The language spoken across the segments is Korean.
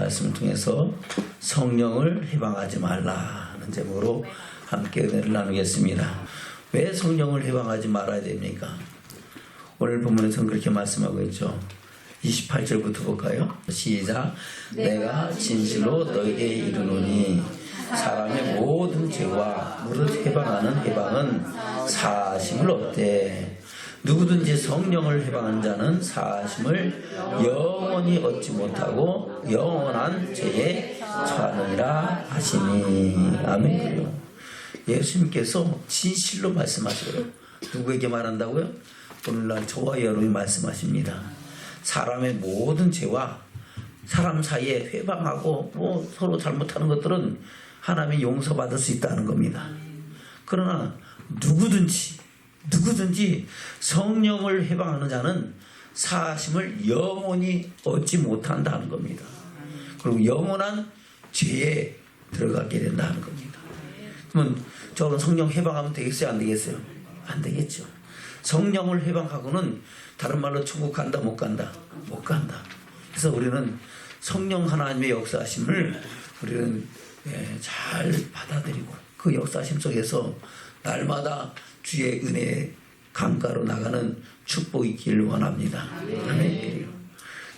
말씀을 통해서 성령을 해방하지 말라는 제목으로 함께 은혜를 나누겠습니다. 왜 성령을 해방하지 말아야 됩니까? 오늘 본문에서는 그렇게 말씀하고 있죠. 28절부터 볼까요? 시작. 내가 진실로 너에게 이르노니 사람의 모든 죄와 무릇 해방하는 해방은 사하심을 얻되 누구든지 성령을 해방한 자는 사하심을 영원히 얻지 못하고 영원한 죄에 처하느니라 하시니. 아멘. 예수님께서 진실로 말씀하시고요. 누구에게 말한다고요? 오늘날 저와 여러분이 말씀하십니다. 사람의 모든 죄와 사람 사이에 회방하고 서로 잘못하는 것들은 하나님이 용서받을 수 있다는 겁니다. 그러나 누구든지 성령을 해방하는 자는 사하심을 영원히 얻지 못한다는 겁니다. 그리고 영원한 죄에 들어가게 된다는 겁니다. 그러면 저는 성령 해방하면 되겠어요? 안 되겠어요? 안 되겠죠. 성령을 해방하고는 다른 말로 천국 간다 못 간다? 못 간다. 그래서 우리는 성령 하나님의 역사하심을 우리는 잘 받아들이고 그 역사하심 속에서 날마다 주의 은혜의 강가로 나가는 축복이 있기를 원합니다. 아멘.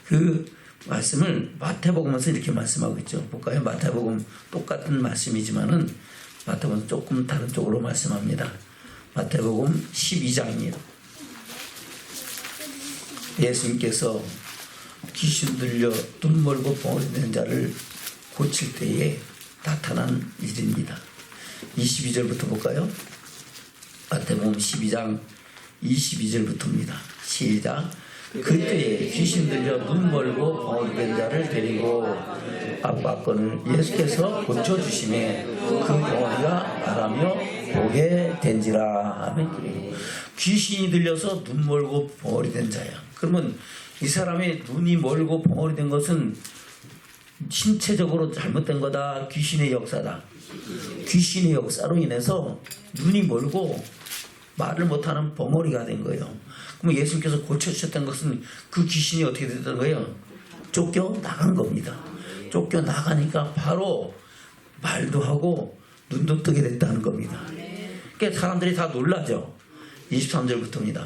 그 말씀을 마태복음에서 이렇게 말씀하고 있죠. 볼까요? 마태복음 똑같은 말씀이지만은 마태복음 조금 다른 쪽으로 말씀합니다. 마태복음 12장입니다. 예수님께서 귀신 들려 눈 멀고 벙어리 된 자를 고칠 때에 나타난 일입니다. 22절부터 볼까요? 마태복음 12장 22절부터입니다. 시작. 그때에 귀신 들려 눈 멀고 벙어리 된 자를 데리고 압박건을 예수께서 고쳐주심에 그 벙어리가 말하며 보게 된지라. 아멘. 귀신이 들려서 눈 멀고 벙어리 된 자야. 그러면 이 사람의 눈이 멀고 벙어리 된 것은 신체적으로 잘못된 거다. 귀신의 역사다. 귀신의 역사로 인해서 눈이 멀고 말을 못하는 벙어리가 된 거예요. 그럼 예수님께서 고쳐주셨던 것은 그 귀신이 어떻게 됐던 거예요? 쫓겨나간 겁니다. 쫓겨나가니까 바로 말도 하고 눈도 뜨게 됐다는 겁니다. 그러니까 사람들이 다 놀라죠. 23절부터입니다.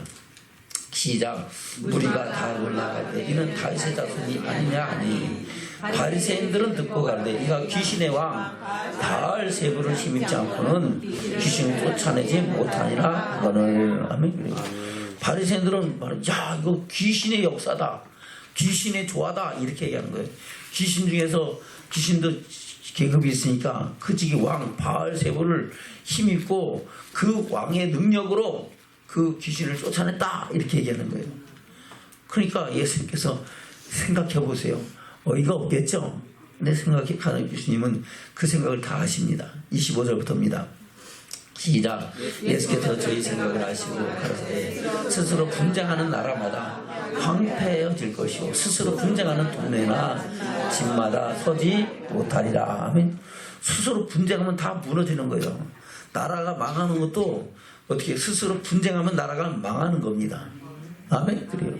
시작. 우리가 다 놀라갈 때 이는 다윗의 자손이 아니냐 하니 바리새인들은 듣고 가는데 이가 귀신의 왕 바알세부를 힘입지 않고는 귀신을 쫓아내지 못하니라 하거늘. 아멘. 바리새인들은 야 이거 귀신의 역사다, 귀신의 조화다 이렇게 얘기하는 거예요. 귀신 중에서 귀신도 계급이 있으니까 그 지기 왕 바알세부를 힘입고 그 왕의 능력으로 그 귀신을 쫓아냈다 이렇게 얘기하는 거예요. 그러니까 예수님께서 생각해 보세요. 어이가 없겠죠? 근데 생각하는 예수님은 그 생각을 다 하십니다. 25절부터입니다. 시작. 예수께서 저희 생각을 하시고 가라사대 스스로 분쟁하는 나라마다 황폐해질 것이고 스스로 분쟁하는 동네나 집마다 서지 못하리라. 아멘. 스스로 분쟁하면 다 무너지는 거예요. 나라가 망하는 것도 어떻게 스스로 분쟁하면 나라가 망하는 겁니다. 아멘. 그래요.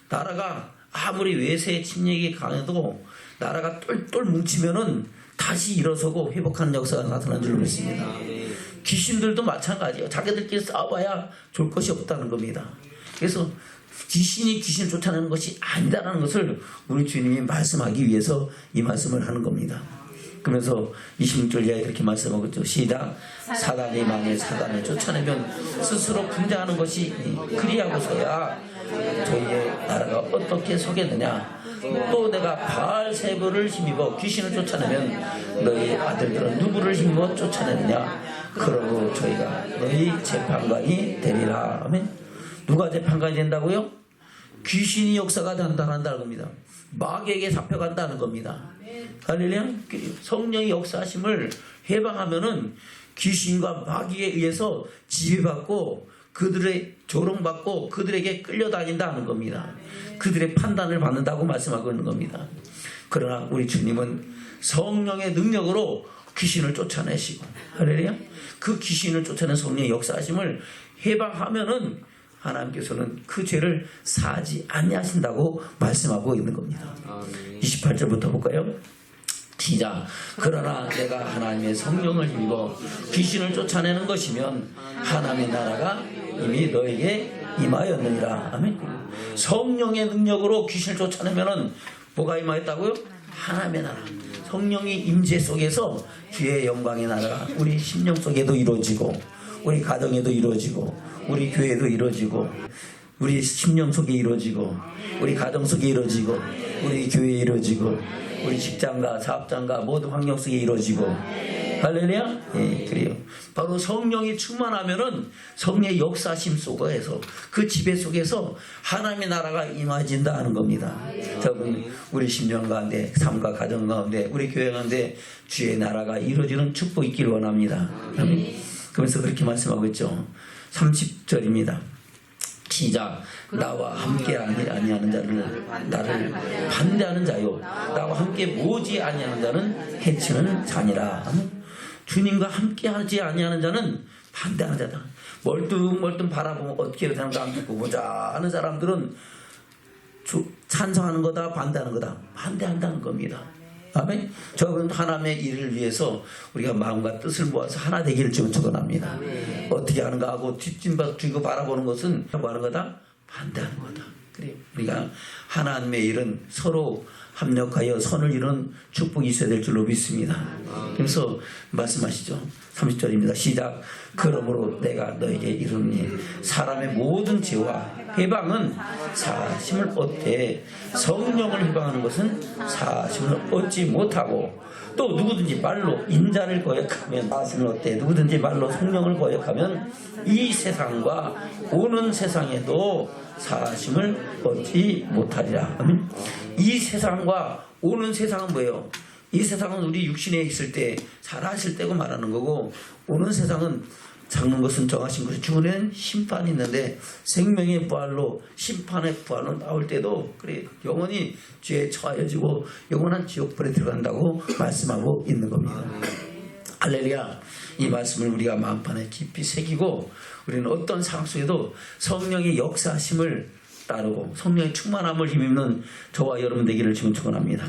나라가 아무리 외세의 침략이 강해도 나라가 똘똘 뭉치면은 다시 일어서고 회복하는 역사가 나타난 줄 믿습니다. 귀신들도 마찬가지예요. 자기들끼리 싸워봐야 좋을 것이 없다는 겁니다. 그래서 귀신이 귀신을 쫓아내는 것이 아니다라는 것을 우리 주님이 말씀하기 위해서 이 말씀을 하는 겁니다. 그러면서 26절 이하에 이렇게 말씀하고 있죠. 시작. 사단이 만일 사단을 쫓아내면 스스로 분쟁하는 것이 그리하고서야 저희의 나라가 어떻게 서겠느냐. 또 내가 바알세부를 힘입어 귀신을 쫓아내면 너희 아들들은 누구를 힘입어 쫓아내느냐. 그러고 저희가 너희 재판관이 되리라. 아멘. 누가 재판관이 된다고요? 귀신이 역사가 된다는 겁니다. 마귀에게 잡혀간다는 겁니다. 할렐루야. 성령의 역사하심을 해방하면은 귀신과 마귀에 의해서 지배받고 그들의 조롱받고 그들에게 끌려다닌다는 겁니다. 그들의 판단을 받는다고 말씀하고 있는 겁니다. 그러나 우리 주님은 성령의 능력으로 귀신을 쫓아내시고, 할렐루야. 그 귀신을 쫓아낸 성령의 역사하심을 해방하면은 하나님께서는 그 죄를 사하지 아니하신다고 말씀하고 있는 겁니다. 28절부터 볼까요? 시작. 그러나 내가 하나님의 성령을 힘입어 귀신을 쫓아내는 것이면 하나님의 나라가 이미 너에게 임하였느니라. 아멘. 성령의 능력으로 귀신을 쫓아내면은 뭐가 임하였다고요? 하나님의 나라. 성령이 임재 속에서 주의 영광의 나라가 우리 심령 속에도 이루어지고 우리 가정에도 이루어지고 우리 교회에도 이루어지고 우리 심령 속에 이루어지고 우리 가정 속에 이루어지고 우리 교회에 이루어지고 우리 직장과 사업장과 모든 환경 속에 이루어지고 할렐루야? 예, 그래요. 바로 성령이 충만하면은 성령의 역사심 속에서 그 지배 속에서 하나님의 나라가 임해진다 하는 겁니다. 여러분, 우리 심령 가운데, 삶과 가정 가운데, 우리 교회 가운데 주의 나라가 이루어지는 축복이 있기를 원합니다. 그러면서 그렇게 말씀하고 있죠. 30절입니다. 시작. 나와 함께 아니하는 자를 나를 반대하는 자요 나와 함께 모지 아니하는 자는 해치는 자니라. 주님과 함께 하지 아니하는 자는 반대하는 자다. 멀뚱멀뚱 바라보면 어떻게 되는가 한번 듣고 보자 하는 사람들은 찬성하는 거다 반대하는 거다. 반대한다는 겁니다. 아멘. 저는 하나님의 일을 위해서 우리가 마음과 뜻을 모아서 하나 되기를 지금 축원합니다. 어떻게 하는가 하고 뒷짐박 쥐고 바라보는 것은 뭐 하는 거다? 반대하는 거다. 그래요. 우리가 하나님의 일은 서로 합력하여 선을 이루는 축복이 있어야 될 줄로 믿습니다. 그래서 말씀하시죠. 30절입니다. 시작. 그러므로 내가 너에게 이르노니 사람의 모든 죄와 해방은 사심을 얻되 성령을 해방하는 것은 사심을 얻지 못하고 또 누구든지 말로 인자를 거역하면 사심을 얻되 누구든지 말로 성령을 거역하면 이 세상과 오는 세상에도 사심을 얻지 못하리라. 이 세상과 오는 세상은 뭐예요? 이 세상은 우리 육신에 있을 때 살아있을 때고 말하는 거고 오는 세상은 작는 것은 정하신 것이 주는 심판이 있는데 생명의 부활로 심판의 부활로 나올 때도 그래 영원히 죄에 처하여지고 영원한 지옥불에 들어간다고 말씀하고 있는 겁니다. 할렐루야. 이 말씀을 우리가 마음판에 깊이 새기고 우리는 어떤 상황 속에도 성령의 역사심을 따르고 성령의 충만함을 힘입는 저와 여러분 되기를 지금 축원합니다.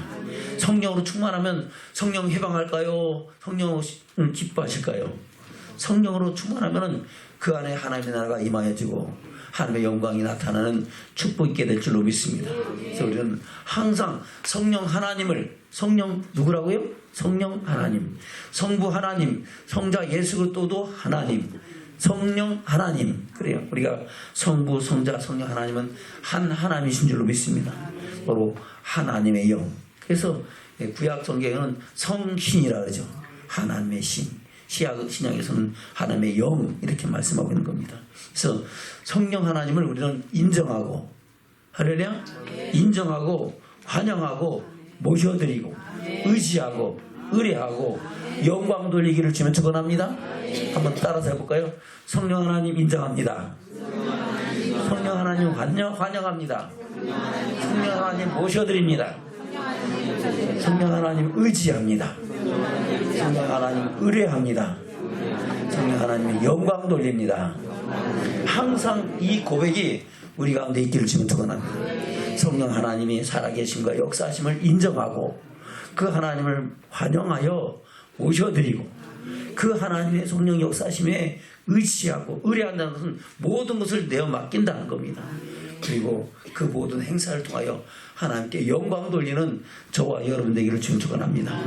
성령으로 충만하면 성령 해방할까요? 성령을 기뻐하실까요? 성령으로 충만하면 그 안에 하나님의 나라가 임하여지고 하나님의 영광이 나타나는 축복이 있게 될 줄로 믿습니다. 그래서 우리는 항상 성령 하나님을 성령 누구라고요? 성령 하나님, 성부 하나님, 성자 예수 그리스도도 하나님, 성령 하나님. 그래요. 우리가 성부, 성자, 성령 하나님은 한 하나님이신 줄로 믿습니다. 바로 하나님의 영. 그래서 구약 성경에는 성신이라 그러죠. 하나님의 신. 신약에서는 하나님의 영 이렇게 말씀하고 있는 겁니다. 그래서 성령 하나님을 우리는 인정하고 할렐루야? 인정하고 환영하고 모셔드리고 의지하고 의뢰하고 영광 돌리기를 주면 축원합니다. 한번 따라서 해볼까요? 성령 하나님 인정합니다. 성령 하나님 환영합니다. 성령 하나님 모셔드립니다. 성령 하나님 의지합니다. 성령 하나님 의뢰합니다. 성령 하나님 영광 돌립니다. 항상 이 고백이 우리 가운데 있기를 지금 축원합니다. 성령 하나님이 살아계심과 역사하심을 인정하고 그 하나님을 환영하여 모셔드리고 그 하나님의 성령 역사심에 의지하고 의뢰한다는 것은 모든 것을 내어 맡긴다는 겁니다. 그리고 그 모든 행사를 통하여 하나님께 영광 돌리는 저와 여러분 되기를 지금 축원합니다.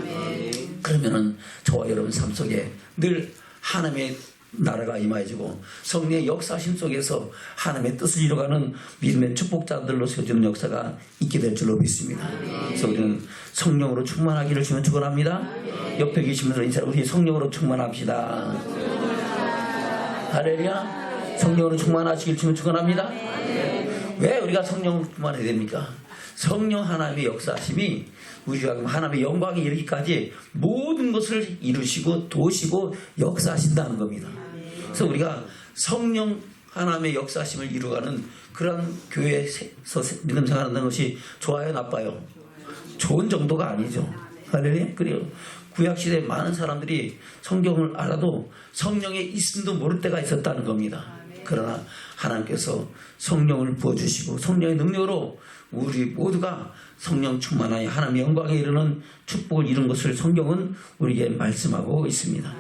그러면은 저와 여러분 삶 속에 늘 하나님의 나라가 임하여지고 성령의 역사심 속에서 하나님의 뜻을 이루어가는 믿음의 축복자들로 세워지는 역사가 있게 될 줄로 믿습니다. 그래서 우리는 성령으로 충만하기를 주면 축원합니다. 옆에 계신 분들 인사 우리 성령으로 충만합시다. 할렐루야. 성령으로 충만하시길 주면 축원합니다. 왜 우리가 성령으로 충만해야 됩니까? 성령 하나님의 역사심이 우리가 하나님의 영광에 이르기까지 모든 것을 이루시고 도시고 역사하신다는 겁니다. 그래서 우리가 성령 하나님의 역사심을 이루어가는 그런 교회에서 믿음 생활한다는 것이 좋아요 나빠요? 좋은 정도가 아니죠. 할렐루야. 그래요. 구약시대에 많은 사람들이 성경을 알아도 성령의 있음도 모를 때가 있었다는 겁니다. 그러나 하나님께서 성령을 부어주시고 성령의 능력으로 우리 모두가 성령 충만하여 하나님의 영광에 이르는 축복을 이룬 것을 성경은 우리에게 말씀하고 있습니다.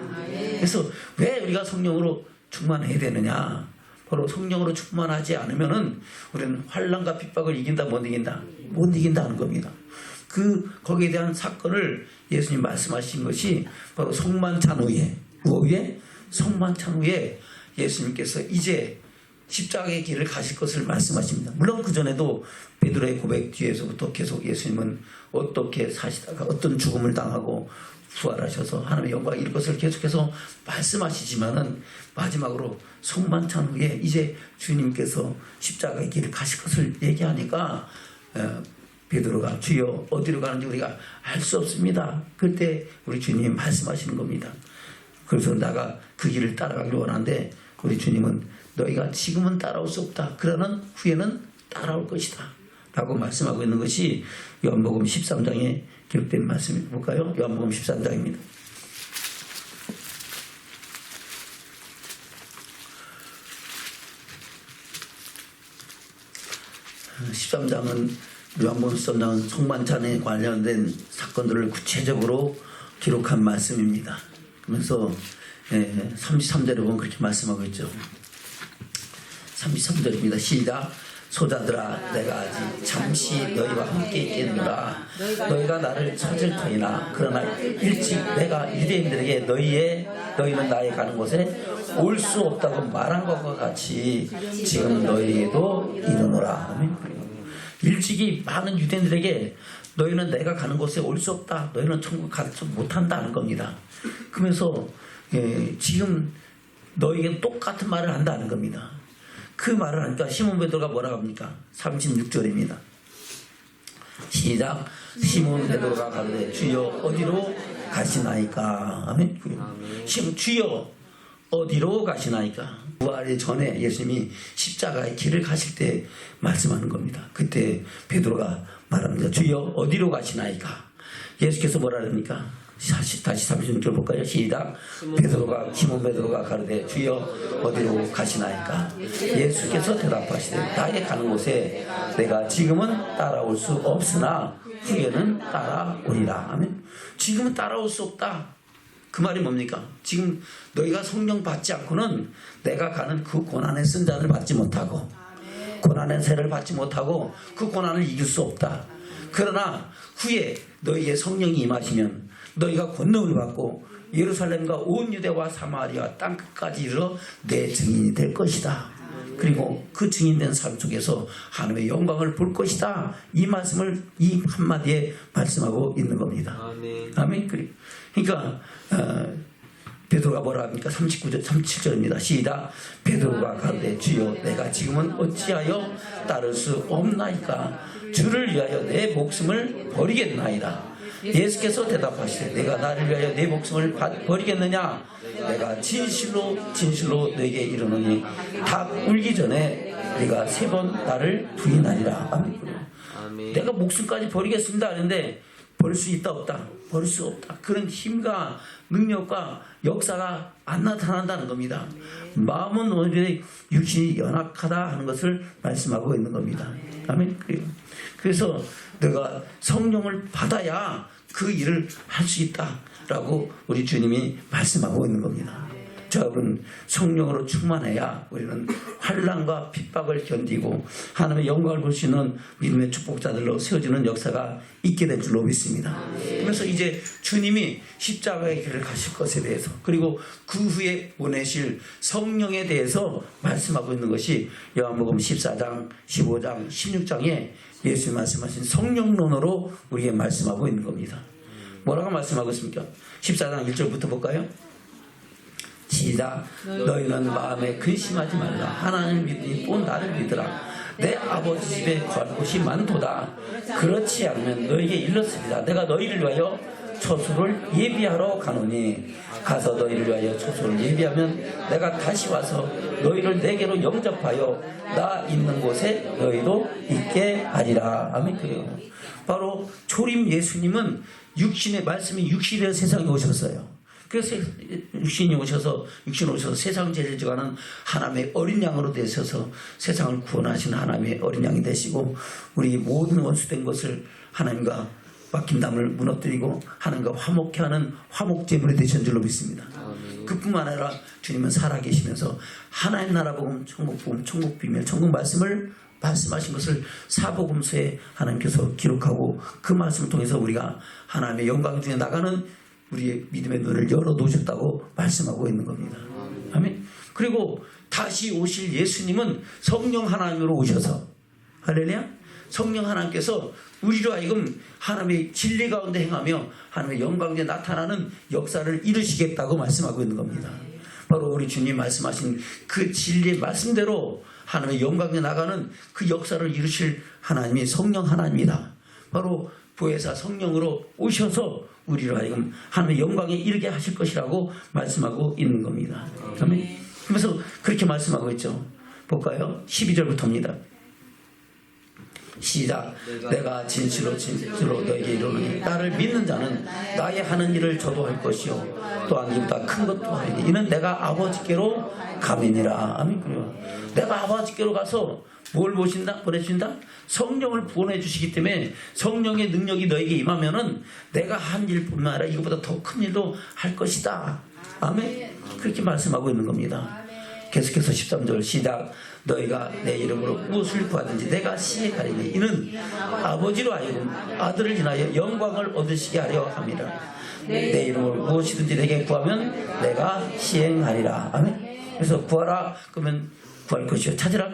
그래서 왜 우리가 성령으로 충만해야 되느냐? 바로 성령으로 충만하지 않으면은 우리는 환난과 핍박을 이긴다, 못 이긴다? 못 이긴다는 겁니다. 거기에 대한 사건을 예수님 말씀하신 것이 바로 성만찬 후에, 성만찬 후에 예수님께서 이제 십자가의 길을 가실 것을 말씀하십니다. 물론 그전에도 베드로의 고백 뒤에서부터 계속 예수님은 어떻게 사시다가 어떤 죽음을 당하고 부활하셔서 하나님의 영광을 이룰 것을 계속해서 말씀하시지만은 마지막으로 성만찬 후에 이제 주님께서 십자가의 길을 가실 것을 얘기하니까 베드로가 주여 어디로 가는지 우리가 알 수 없습니다. 그때 우리 주님이 말씀하시는 겁니다. 그래서 내가 그 길을 따라가기를 원하는데 우리 주님은 너희가 지금은 따라올 수 없다. 그러는 후에는 따라올 것이다. 라고 말씀하고 있는 것이 요한복음 13장에 기록된 말씀을 볼까요? 요한복음 13장입니다. 13장은 요한복음 13장은 성만찬에 관련된 사건들을 구체적으로 기록한 말씀입니다. 그러면서 33절에 보면 그렇게 말씀하고 있죠. 33절입니다. 시작. 소자들아 내가 아직 잠시 너희와 함께 있겠노라. 너희가 나를 찾을 터이나 그러나 일찍 내가 유대인들에게 너희는 나의 가는 곳에 올 수 없다고 말한 것과 같이 지금 너희에게도 이르노라. 일찍이 많은 유대인들에게 너희는 내가 가는 곳에 올 수 없다. 너희는 천국 가지 못한다는 겁니다. 그러면서 지금 너희에게 똑같은 말을 한다는 겁니다. 그 말을 하니까 시몬 베드로가 뭐라고 합니까? 36절입니다. 시작. 시몬 베드로가 가로되 주여 어디로 가시나이까? 아멘. 주여 어디로 가시나이까? 부활의 전에 예수님이 십자가의 길을 가실 때 말씀하는 겁니다. 그때 베드로가 말합니다. 주여 어디로 가시나이까? 예수께서 뭐라 합니까? 다시 36절 볼까요? 시작. 시몬 베드로가 가로되 주여 어디로 가시나이까? 예수께서 대답하시되 나의 가는 곳에 내가 지금은 따라올 수 없으나 후에는 따라오리라. 아멘. 지금은 따라올 수 없다. 그 말이 뭡니까? 지금 너희가 성령 받지 않고는 내가 가는 그 고난의 쓴잔을 받지 못하고 고난의 세를 받지 못하고 그 고난을 이길 수 없다. 그러나 후에 너희의 성령이 임하시면 너희가 권능을 받고 예루살렘과 온 유대와 사마리아 땅끝까지 이르러 내 증인이 될 것이다. 그리고 그 증인된 삶 속에서 하나님의 영광을 볼 것이다. 이 말씀을 이 한마디에 말씀하고 있는 겁니다. 아멘. 그러니까 베드로가 뭐라 합니까? 37절입니다. 시작. 베드로가 가로되 주여 내가 지금은 어찌하여 따를 수 없나이까? 주를 위하여 내 목숨을 버리겠나이다. 예수께서 대답하시되 내가 나를 위하여 내 목숨을 버리겠느냐? 내가 진실로 너에게 이르노니 닭 울기 전에 네가 3번 나를 부인하리라. 아멘. 내가 목숨까지 버리겠습니다 하는데 버릴 수 있다 없다? 버릴 수 없다. 그런 힘과 능력과 역사가 안 나타난다는 겁니다. 마음은 오히려 육신이 연약하다 하는 것을 말씀하고 있는 겁니다. 아멘. 그래서 내가 성령을 받아야 그 일을 할 수 있다라고 우리 주님이 말씀하고 있는 겁니다. 자, 여러분 성령으로 충만해야 우리는 환난과 핍박을 견디고 하나님의 영광을 볼 수 있는 믿음의 축복자들로 세워지는 역사가 있게 될 줄로 믿습니다. 그래서 이제 주님이 십자가의 길을 가실 것에 대해서 그리고 그 후에 보내실 성령에 대해서 말씀하고 있는 것이 요한복음 14장, 15장, 16장에 예수님 말씀하신 성령론으로 우리에게 말씀하고 있는 겁니다. 뭐라고 말씀하고 있습니까? 14장 1절부터 볼까요? 시작. 너희는 마음에 근심하지 말라. 하나님을 믿으니 또 나를 믿으라. 내 아버지 집에 거할 곳이 많도다. 그렇지 않으면 너희에게 일렀습니다. 내가 너희를 위하여 처소를 예비하러 가노니 가서 너희를 위하여 처소를 예비하면 내가 다시 와서 너희를 내게로 영접하여 나 있는 곳에 너희도 있게 하리라. 아멘. 그래요. 바로 초림 예수님은 육신의 말씀이 육신의 세상에 오셨어요. 그래서 육신이 오셔서 세상 죄를 져가는 하나님의 어린 양으로 되셔서 세상을 구원하시는 하나님의 어린 양이 되시고 우리 모든 원수된 것을 하나님과 맡김담을 무너뜨리고 하나님과 화목케 하는 화목제물이 되신 줄로 믿습니다. 그뿐만 아니라 주님은 살아계시면서 하나님 나라 복음, 천국 복음, 천국 비밀, 천국 말씀을 말씀하신 것을 사복음서에 하나님께서 기록하고 그 말씀을 통해서 우리가 하나님의 영광 중에 나가는 우리의 믿음의 눈을 열어놓으셨다고 말씀하고 있는 겁니다. 아멘. 그리고 다시 오실 예수님은 성령 하나님으로 오셔서 할렐루야, 성령 하나님께서 우리로 하여금 하나님의 진리 가운데 행하며 하나님의 영광 중에 나타나는 역사를 이루시겠다고 말씀하고 있는 겁니다. 바로 우리 주님 말씀하신 그 진리의 말씀대로 하나님의 영광에 나가는 그 역사를 이루실 하나님이 성령 하나님이다. 바로 보혜사 성령으로 오셔서 우리로 하여금 하나님의 영광에 이르게 하실 것이라고 말씀하고 있는 겁니다. 아멘. 그래서 그렇게 말씀하고 있죠. 볼까요? 12절부터입니다. 시작. 내가 진실로 너에게 이르노니 나를 믿는 자는 나의 하는 일을 저도 할 것이요 또한 이보다 큰 것도 하리니 이는 내가 아버지께로 가매니라. 아멘. 그래요. 내가 아버지께로 가서 뭘 보내주신다? 성령을 보내주시기 때문에 성령의 능력이 너에게 임하면은 내가 한 일뿐만 아니라 이거보다 더 큰 일도 할 것이다. 아멘. 그렇게 말씀하고 있는 겁니다. 계속해서 13절 시작. 너희가 내 이름으로 무엇을 구하든지 내가 시행하리니 이는 아버지로 하여금 아들을 인하여 영광을 얻으시게 하려 함이라. 내 이름으로 무엇이든지 내게 구하면 내가 시행하리라. 아멘. 그래서 구하라 그러면 구할 것이요 찾으라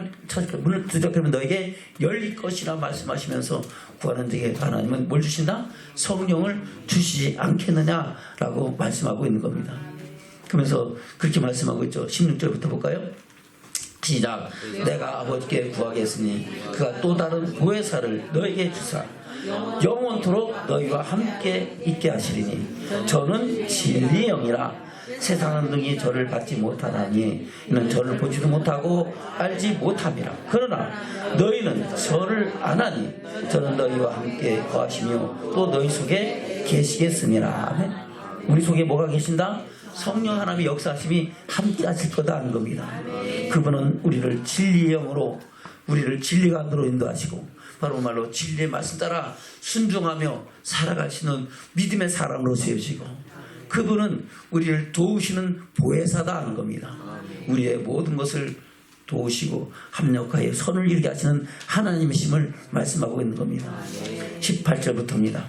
문을 두드려 그러면 너에게 열릴 것이라 말씀하시면서 구하는 자에게 하나님은 뭘 주신다? 성령을 주시지 않겠느냐라고 말씀하고 있는 겁니다. 그러면서 그렇게 말씀하고 있죠. 16절부터 볼까요? 시작. 내가 아버지께 구하겠으니 그가 또 다른 보혜사를 너에게 주사 영원토록 너희와 함께 있게 하시리니 저는 진리의 영이라 세상은 능히 저를 받지 못하나니 이는 저를 보지도 못하고 알지 못함이라. 그러나 너희는 저를 아나니 저는 너희와 함께 거하시며 또 너희 속에 계시겠음이라. 우리 속에 뭐가 계신다? 성령 하나님의 역사하심이 함께 하실 거다 하는 겁니다. 그분은 우리를 진리의 영으로 우리를 진리 가운데로 인도하시고 바로 말로 진리의 말씀 따라 순종하며 살아가시는 믿음의 사람으로 세우시고 그분은 우리를 도우시는 보혜사다 하는 겁니다. 우리의 모든 것을 도우시고 합력하여 선을 이루게 하시는 하나님이심을 말씀하고 있는 겁니다. 18절부터입니다.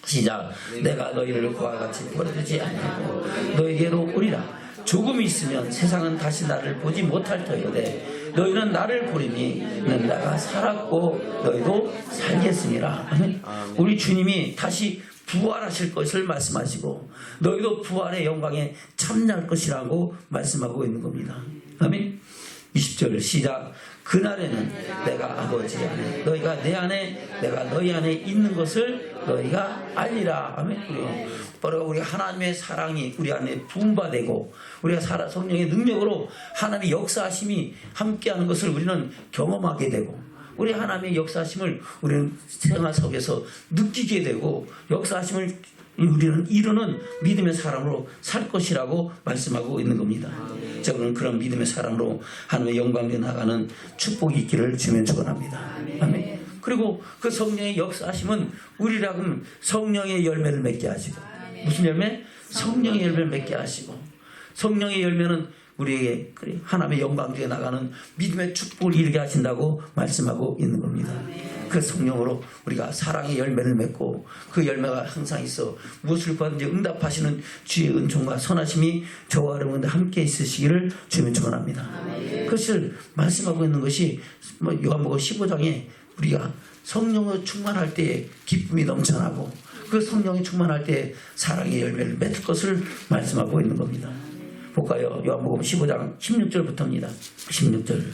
시작. 내가 너희를 그와 같이 버려두지 아니하고 너희에게로 오리라. 조금 있으면 세상은 다시 나를 보지 못할 터이로되 너희는 나를 보리니 는 내가 살았고 너희도 살겠음이라. 아멘. 우리 주님이 다시 부활하실 것을 말씀하시고 너희도 부활의 영광에 참여할 것이라고 말씀하고 있는 겁니다. 아멘. 20절 시작. 그날에는 내가 아버지 안에 너희가 내 안에 내가 너희 안에 있는 것을 너희가 알리라. 아멘. 바로 우리 하나님의 사랑이 우리 안에 부음받되고 우리가 성령의 능력으로 하나님의 역사하심이 함께하는 것을 우리는 경험하게 되고 우리 하나님의 역사하심을 우리는 생활 속에서 느끼게 되고 역사하심을 우리는 이루는 믿음의 사람으로 살 것이라고 말씀하고 있는 겁니다. 저는 그런 믿음의 사람으로 하나님의 영광에 나가는 축복이 있기를 주면 축원합니다. 아멘. 그리고 그 성령의 역사하심은 우리라면 성령의 열매를 맺게 하시고 무슨 열매? 성령의 열매를 맺게 하시고 성령의 열매는 우리에게 하나님의 영광 중에 나가는 믿음의 축복을 이루게 하신다고 말씀하고 있는 겁니다. 그 성령으로 우리가 사랑의 열매를 맺고 그 열매가 항상 있어 무엇을 구하든지 응답하시는 주의 은총과 선하심이 저와 여러분들 함께 있으시기를 주면 축원합니다. 그것을 말씀하고 있는 것이 요한복음 15장에 우리가 성령으로 충만할 때에 기쁨이 넘쳐나고 그 성령이 충만할 때에 사랑의 열매를 맺을 것을 말씀하고 있는 겁니다. 볼까요? 요한복음 15장 16절부터입니다. 16절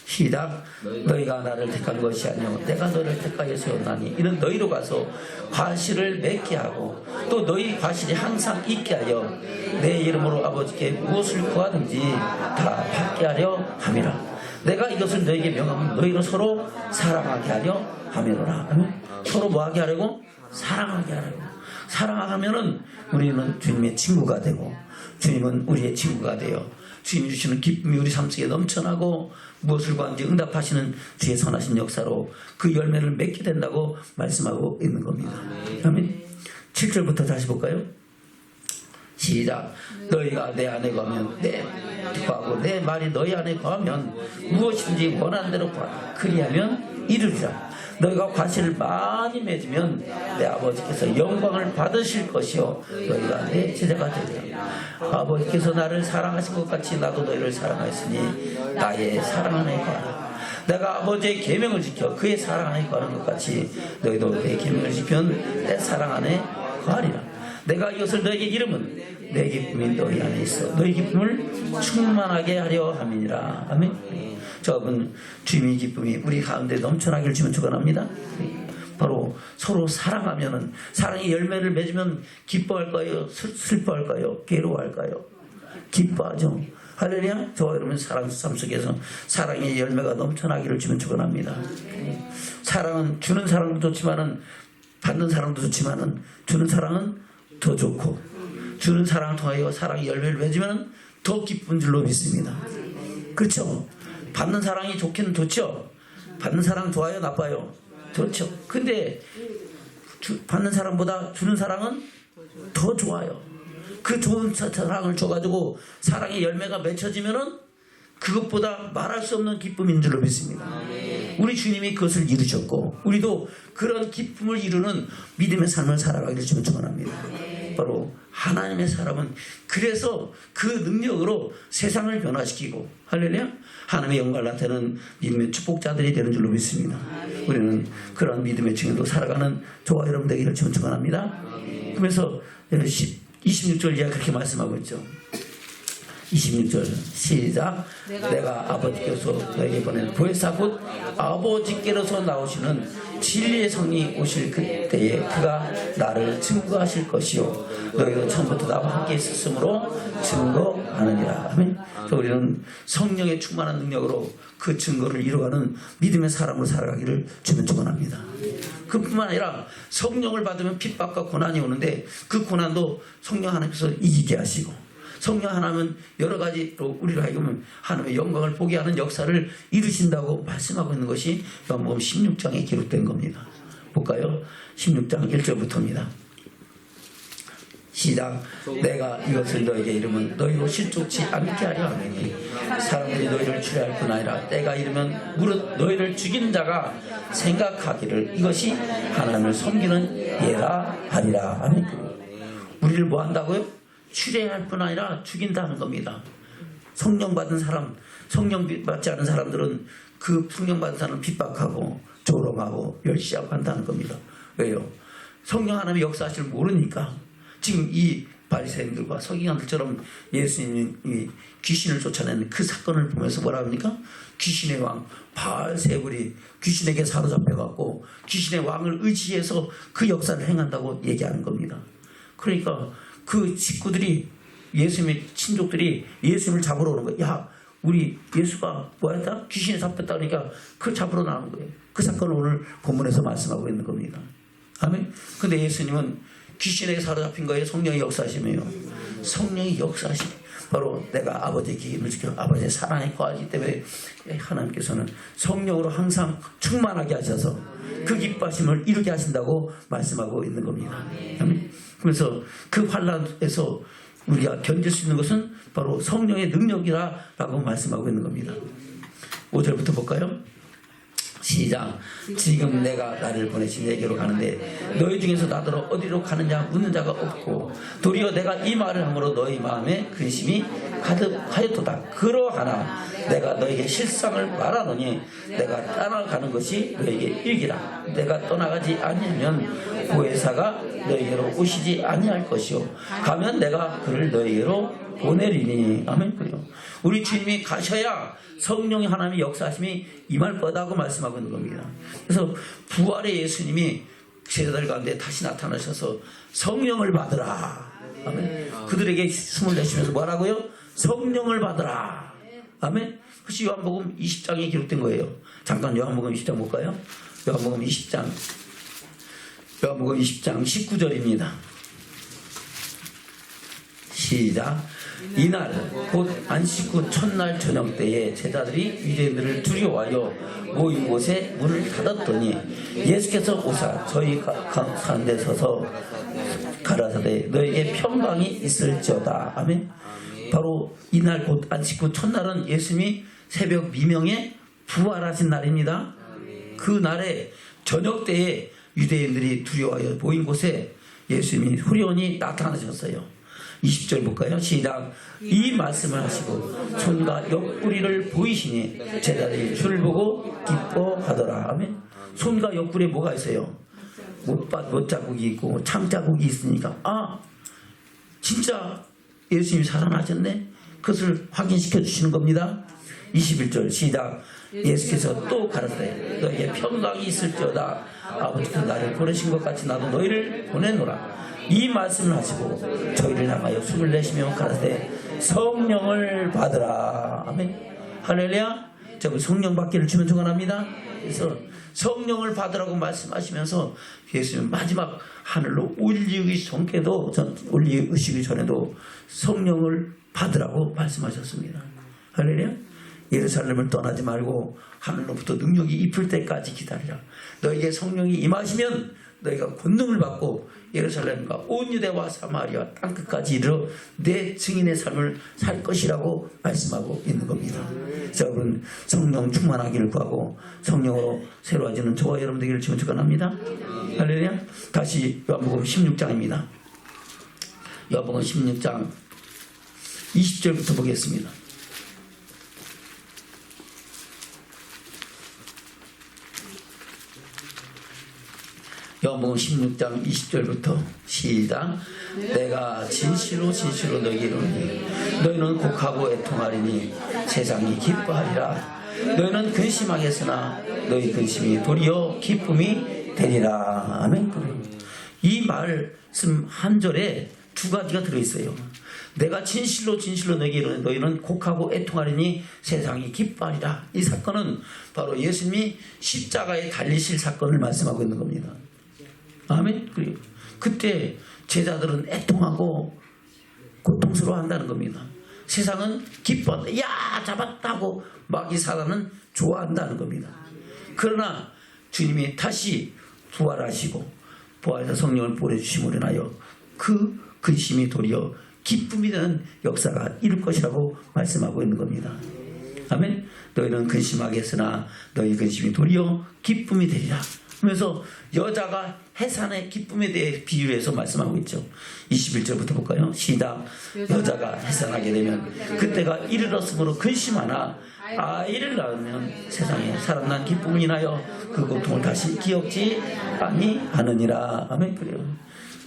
시작. 너희가 나를 택한 것이 아니요 내가 너를 택하여 세웠나니 이는 너희로 가서 과실을 맺게 하고 또 너희 과실이 항상 있게 하여 내 이름으로 아버지께 무엇을 구하든지 다 받게 하려 함이라. 내가 이것을 너희에게 명하면 너희로 서로 사랑하게 하려 함이로라. 서로 뭐하게 하려고? 사랑하게 하려고. 사랑하면은 우리는 주님의 친구가 되고 주님은 우리의 친구가 되어 주님이 주시는 기쁨이 우리 삶 속에 넘쳐나고 무엇을 구하는지 응답하시는 주의 선하신 역사로 그 열매를 맺게 된다고 말씀하고 있는 겁니다. 아멘. 7절부터 다시 볼까요? 시작. 너희가 내 안에 거하면 내 구하고 내 말이 너희 안에 거하면 무엇인지 원하는 대로 구하라. 그리하면 이루리라. 너희가 과실을 많이 맺으면 내 아버지께서 영광을 받으실 것이요 너희가 내 제자가 되리라. 아버지께서 나를 사랑하신 것 같이 나도 너희를 사랑하였으니 나의 사랑 안에 거하라. 내가 아버지의 계명을 지켜 그의 사랑 안에 거하는 것 같이 너희도 내 계명을 지키면 내 사랑 안에 거하리라. 내가 이것을 너에게 이름은 내 기쁨이 너희 안에 있어 너희 기쁨을 충만하게 하려 함이니라. 아멘. 저분 주님의 기쁨이 우리 가운데 넘쳐나기를 주면 축원합니다. 바로 서로 사랑하면은 사랑의 열매를 맺으면 기뻐할까요? 슬퍼할까요? 괴로워할까요? 기뻐하죠. 할렐루야. 저와 여러분 사랑 삶 속에서 사랑의 열매가 넘쳐나기를 주면 축원합니다. 사랑은 주는 사랑도 좋지만은 받는 사랑도 좋지만은 주는 사랑은 더 좋고 주는 사랑을 통하여 사랑의 열매를 맺으면 더 기쁜 줄로 믿습니다. 그렇죠? 받는 사랑이 좋기는 좋죠. 받는 사랑 좋아요, 나빠요? 좋죠. 근데 받는 사랑보다 주는 사랑은 더 좋아요. 그 좋은 사랑을 줘가지고 사랑의 열매가 맺혀지면은 그것보다 말할 수 없는 기쁨인 줄로 믿습니다. 우리 주님이 그것을 이루셨고 우리도 그런 기쁨을 이루는 믿음의 삶을 살아가기를 주면 축원합니다. 바로 하나님의 사람은 그래서 그 능력으로 세상을 변화시키고 할렐루야 하나님의 영광을 나타내는 믿음의 축복자들이 되는 줄로 믿습니다. 우리는 그런 믿음의 증인으로 살아가는 저와 여러분 되기를 주면 축원합니다. 그래서 26절 이하 그렇게 말씀하고 있죠. 26절 시작. 내가 아버지께서 너에게 보낸 보혜사 곧 아버지께로서 나오시는 진리의 성령이 오실 그때에 그가 나를 증거하실 것이요 너희도 처음부터 나와 함께 있었으므로 증거하느니라. 아멘. 우리는 성령의 충만한 능력으로 그 증거를 이루어가는 믿음의 사람으로 살아가기를 주면 축원합니다. 그뿐만 아니라 성령을 받으면 핍박과 고난이 오는데 그 고난도 성령 하나님께서 이기게 하시고 성령 하나님은 여러 가지로 우리를 하여금 하나님의 영광을 보게 하는 역사를 이루신다고 말씀하고 있는 것이 요한복음 16장에 기록된 겁니다. 볼까요? 16장 1절부터입니다. 시작. 내가 이것을 너에게 이르면 너희로 실족치 않게 하려 하느니 사람들이 너희를 추려할 뿐 아니라 때가 이르면 무릇 너희를 죽이는 자가 생각하기를 이것이 하나님을 섬기는 예라 하리라. 아멘. 우리를 뭐 한다고요? 추례할 뿐 아니라 죽인다는 겁니다. 성령 받은 사람, 성령 받지 않은 사람들은 그 성령 받은 사람을 핍박하고 조롱하고 멸시하고 한다는 겁니다. 왜요? 성령 하나님의 역사하실 모르니까. 지금 이 바리새인들과 서기관들처럼 예수님이 귀신을 쫓아내는 그 사건을 보면서 뭐라 합니까? 귀신의 왕 바알세불이 귀신에게 사로잡혀갖고 귀신의 왕을 의지해서 그 역사를 행한다고 얘기하는 겁니다. 그러니까 그 식구들이 예수님의 친족들이 예수님을 잡으러 오는 거예요. 야, 우리 예수가 뭐했다? 귀신이 잡혔다 그러니까 그걸 잡으러 나오는 거예요. 그 사건을 오늘 본문에서 말씀하고 있는 겁니다. 아멘. 근데 예수님은 귀신에게 사로잡힌 거예요? 성령의 역사심이에요. 성령의 역사심. 바로 내가 아버지의 기름을 지켜 아버지의 사랑에 거하기 때문에 하나님께서는 성령으로 항상 충만하게 하셔서 그 기뻐하심을 이루게 하신다고 말씀하고 있는 겁니다. 아멘. 그래서 그 환난에서 우리가 견딜 수 있는 것은 바로 성령의 능력이라고 말씀하고 있는 겁니다. 5절부터 볼까요? 시작. 지금 내가 나를 보내신 내게로 가는데 너희 중에서 나더러 어디로 가느냐 묻는 자가 없고 도리어 내가 이 말을 함으로 너희 마음에 근심이 가득하였도다. 그러하나 내가 너에게 실상을 말하노니 내가 떠나가는 것이 너에게 일기라. 내가 떠나가지 아니하면 보혜사가 너에게로 오시지 아니할 것이요 가면 내가 그를 너에게로 보내리니. 아멘. 그래요. 우리 주님이 가셔야 성령의 하나님의 역사하심이 임할 거다고 말씀하고 있는 겁니다. 그래서 부활의 예수님이 제자들 가운데 다시 나타나셔서 성령을 받으라. 아멘. 그들에게 숨을 내쉬면서 뭐라고요? 성령을 받으라. 아멘. 그것이 요한복음 20장에 기록된 거예요. 잠깐 요한복음 20장 볼까요? 요한복음 20장 19절입니다. 시작. 이날 곧 안식 후 첫날 저녁 때에 제자들이 유대인들을 두려워하여 모인 곳에 문을 닫았더니 예수께서 오사 저희 가운데 서서 가라사대 너에게 평강이 있을지어다. 아멘. 바로 이날 곧 안식 후 첫날은 예수님이 새벽 미명에 부활하신 날입니다. 그 날에 저녁 때에 유대인들이 두려워하여 모인 곳에 예수님이 후련히 나타나셨어요. 20절 볼까요? 시작. 이 말씀을 하시고 손과 옆구리를 보이시니 제자들이 주를 보고 기뻐하더라. 아멘. 손과 옆구리에 뭐가 있어요? 못 자국이 있고 창 자국이 있으니까 진짜 예수님이 살아나셨네. 그것을 확인시켜 주시는 겁니다. 21절 시작. 예수께서 또 가라사대 너희에게 평강이 있을지어다. 아버지께서 나를 보내신 것 같이 나도 너희를 보내노라. 이 말씀을 하시고 저희를 향하여 숨을 내쉬며 가라사대 성령을 받으라. 아멘. 할렐루야. 자, 성령 받기를 주면 축원합니다. 그래서 성령을 받으라고 말씀하시면서 예수님 마지막 하늘로 올리시기 전에도 성령을 받으라고 말씀하셨습니다. 할렐루야. 예루살렘을 떠나지 말고 하늘로부터 능력이 입을 때까지 기다리라. 너에게 성령이 임하시면 너희가 권능을 받고 예루살렘과 온 유대와 사마리아 땅끝까지 이르러 내 증인의 삶을 살 것이라고 말씀하고 있는 겁니다. 자, 여러분 성령 충만하기를 구하고 성령으로 새로워지는 저와 여러분 되기를 축원합니다. 할렐루야. 다시 요한복음 16장입니다. 요한복음 16장 20절부터 보겠습니다. 요한복음 16장 20절부터 시작. 내가 진실로 진실로 너희에게 이르노니 너희는 곡하고 애통하리니 세상이 기뻐하리라. 너희는 근심하겠으나 너희 근심이 도리어 기쁨이 되리라. 아멘. 이 말씀 한 절에 두 가지가 들어있어요. 내가 진실로 진실로 너희에게 이르노니 너희는 곡하고 애통하리니 세상이 기뻐하리라. 이 사건은 바로 예수님이 십자가에 달리실 사건을 말씀하고 있는 겁니다. 아멘. 그때 제자들은 애통하고 고통스러워한다는 겁니다. 세상은 기뻐한다. 야 잡았다고 막 이 사단은 좋아한다는 겁니다. 그러나 주님이 다시 부활하시고 부활해서 성령을 보내주심으로 인하여 그 근심이 도리어 기쁨이 되는 역사가 이룰 것이라고 말씀하고 있는 겁니다. 아멘. 너희는 근심하겠으나 너희 근심이 도리어 기쁨이 되리라. 그러면서 여자가 해산의 기쁨에 대해 비유해서 말씀하고 있죠. 21절부터 볼까요? 시작. 여자가 해산하게 되면 그때가 이르렀으므로 근심하나 아이를 낳으면 세상에 사람 난 기쁨을 인하여 그 고통을 다시 기억지 아니하느니라. 아멘. 그래요.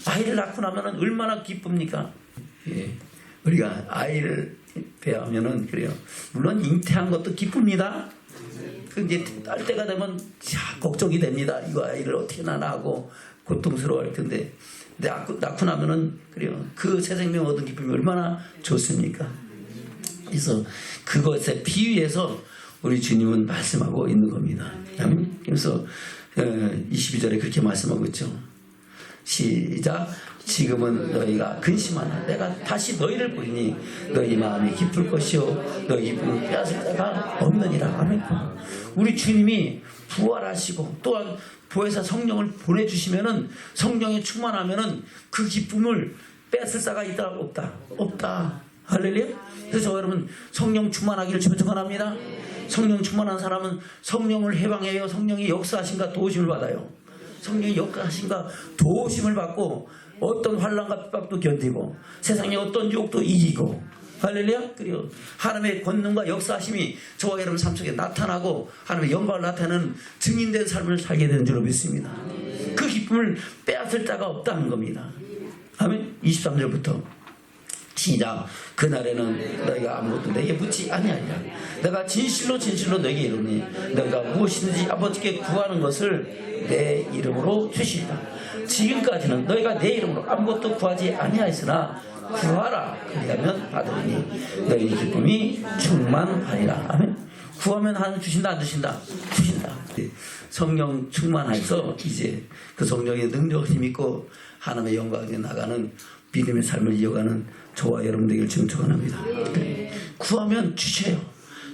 아이를 낳고 나면 얼마나 기쁩니까? 예. 우리가 아이를 배우면은 그래요. 물론 잉태한 것도 기쁩니다. 그 이제 딸 때가 되면 걱정이 됩니다. 이거 아이를 어떻게 낳고 고통스러워할 텐데, 낳고 나면은 그래요. 그 새 생명 얻은 기쁨이 얼마나 좋습니까? 그래서 그것에 비유해서 우리 주님은 말씀하고 있는 겁니다. 그래서 22절에 그렇게 말씀하고 있죠. 시작. 지금은 너희가 근심하나 내가 다시 너희를 보리니 너희 마음이 기쁠 것이요 너희 기쁨을 빼앗을 때가 없느니라. 아멘. 우리 주님이 부활하시고 또한 부활해서 성령을 보내주시면은 성령에 충만하면은 그 기쁨을 빼앗을 자가 있다 없다? 없다. 할렐루야. 그래서 저 여러분 성령 충만하기를 축원합니다. 성령 충만한 사람은 성령을 해방해요. 성령이 역사하신가 도우심을 받아요. 성령이 역사하신가 도우심을 받고 어떤 환난과 핍박도 견디고 세상의 어떤 유혹도 이기고, 할렐루야. 그리고 하나님의 권능과 역사하심이 저와 여러분 삶 속에 나타나고 하나님의 영광을 나타내는 증인된 삶을 살게 되는 줄로 믿습니다. 그 기쁨을 빼앗을 자가 없다는 겁니다. 아멘. 23절부터 시작. 그날에는 너희가 아무것도 내게 묻지 아니하리라. 내가 진실로 진실로 너희에게 이르노니 너희가 무엇이든지 아버지께 구하는 것을 내 이름으로 주시리라. 지금까지는 너희가 내 이름으로 아무것도 구하지 아니하였으나 구하라 그리하면 받으리니 너희 기쁨이 충만하리라. 아멘. 구하면 하나님 주신다 안 주신다? 주신다. 성령 충만해서 이제 그 성령의 능력을 힘입고 하나님의 영광에 나가는 믿음의 삶을 이어가는 저와 여러분 되기를 지금 축원합니다. 구하면 주셔요.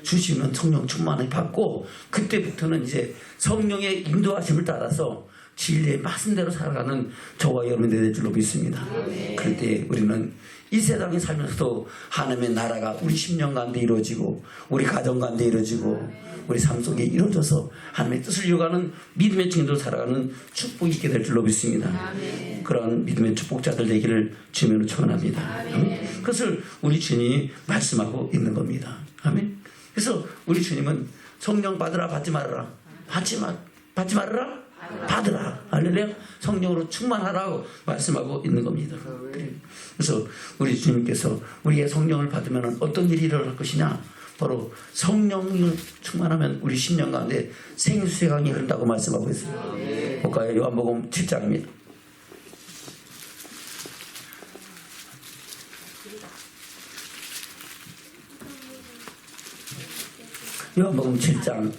주시면 성령 충만을 받고 그때부터는 이제 성령의 인도하심을 따라서 진리의 말씀대로 살아가는 저와 여러분이 될 줄로 믿습니다. 그럴 때 우리는 이 세상에 살면서도 하나님의 나라가 우리 심령 가운데 이루어지고 우리 가정 가운데 이루어지고 우리 삶 속에 이루어져서 하나님의 뜻을 이어가는 믿음의 증인으로 살아가는 축복이 있게 될 줄로 믿습니다. 그런 믿음의 축복자들 되기를 주님으로 축원합니다. 그것을 우리 주님이 말씀하고 있는 겁니다. 아멘. 그래서 우리 주님은 성령 받으라 받지 말아라. 받지 말아라. 받으라. 할렐루야. 성령으로 충만하라고 말씀하고 있는 겁니다. 그래서 우리 주님께서 우리의 성령을 받으면 어떤 일이 일어날 것이냐. 바로 성령을 충만하면 우리 심령 가운데 생수의 강이 흐른다고 말씀하고 있습니다. 볼까요? 요한복음 7장입니다. 요한복음 7장